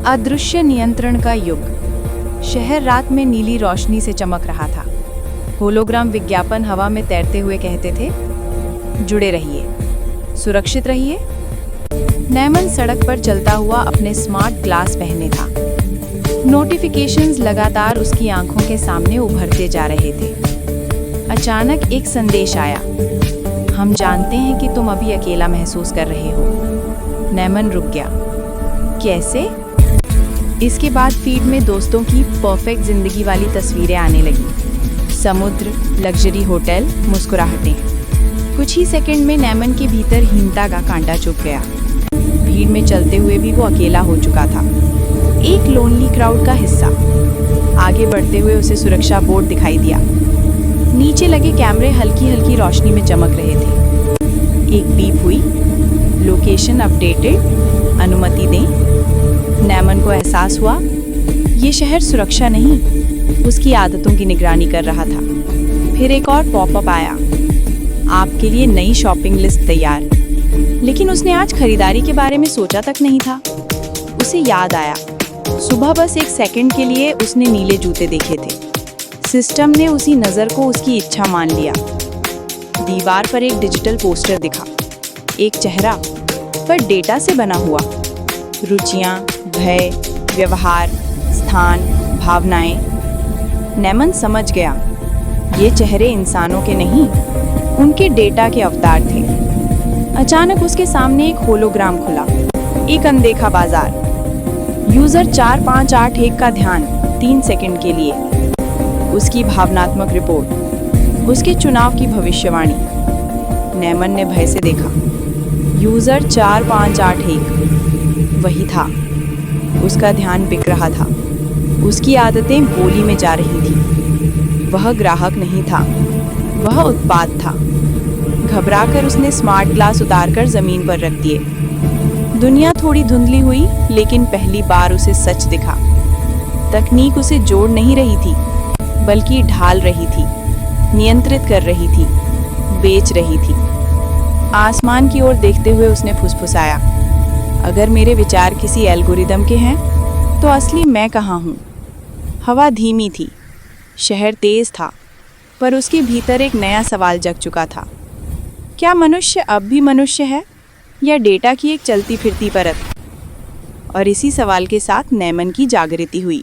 अदृश्य नियंत्रण का युग। शहर रात में नीली रोशनी से चमक रहा था। होलोग्राम विज्ञापन हवा में तैरते हुए कहते थे, जुड़े रहिए, सुरक्षित रहिए। नैमन सड़क पर चलता हुआ अपने स्मार्ट ग्लास पहने था। नोटिफिकेशंस लगातार उसकी आंखों के सामने उभरते जा रहे थे। अचानक एक संदेश आया, हम जानते हैं कि तुम अभी अकेला महसूस कर रहे हो। नैमन रुक गया। कैसे? इसके बाद फीड में दोस्तों की परफेक्ट जिंदगी वाली तस्वीरें आने लगी। समुद्र, लग्जरी होटल, मुस्कुराहटें। कुछ ही सेकंड में नैमन के भीतर हीनता का कांटा चुभ गया। भीड़ में चलते हुए भी वो अकेला हो चुका था, एक लोनली क्राउड का हिस्सा। आगे बढ़ते हुए उसे सुरक्षा बोर्ड दिखाई दिया। नीचे लगे कैमरे हल्की हल्की रोशनी में चमक रहे थे। एक बीप हुई, लोकेशन अपडेटेड, अनुमति दें। नैमन को एहसास हुआ, ये शहर सुरक्षा नहीं, उसकी आदतों की निगरानी कर रहा था। फिर एक और पॉपअप आया, आपके लिए नई शॉपिंग लिस्ट तैयार। लेकिन उसने आज खरीदारी के बारे में सोचा तक नहीं था। उसे याद आया, सुबह बस एक सेकंड के लिए उसने नीले जूते देखे थे। सिस्टम ने उसी नज़र को उसकी इच्छा मान लिया। दीवार पर एक डिजिटल पोस्टर दिखा, एक चेहरा, पर डेटा से बना हुआ। रुचियाँ, भय, व्यवहार, स्थान, भावनाएं। नैमन समझ गया, ये चेहरे इंसानों के नहीं, उनके डेटा के अवतार थे। अचानक उसके सामने एक होलोग्राम खुला, एक अनदेखा बाजार। यूजर 4581 का ध्यान 3 सेकंड के लिए। उसकी भावनात्मक रिपोर्ट, उसके चुनाव की भविष्यवाणी। नैमन ने भय से देखा, यूजर 4581 वही था। उसका ध्यान बिक रहा था, उसकी आदतें बोली में जा रही थी। वह ग्राहक नहीं था, वह उत्पाद था। घबराकर उसने स्मार्ट ग्लास उतारकर जमीन पर रख दिए। दुनिया थोड़ी धुंधली हुई, लेकिन पहली बार उसे सच दिखा। तकनीक उसे जोड़ नहीं रही थी, बल्कि ढाल रही थी, नियंत्रित कर रही थी, बेच रही थी। आसमान की ओर देखते हुए उसने फुसफुसाया, अगर मेरे विचार किसी एल्गोरिदम के हैं, तो असली मैं कहाँ हूँ? हवा धीमी थी, शहर तेज था, पर उसके भीतर एक नया सवाल जग चुका था। क्या मनुष्य अब भी मनुष्य है, या डेटा की एक चलती फिरती परत? और इसी सवाल के साथ नैमन की जागृति हुई।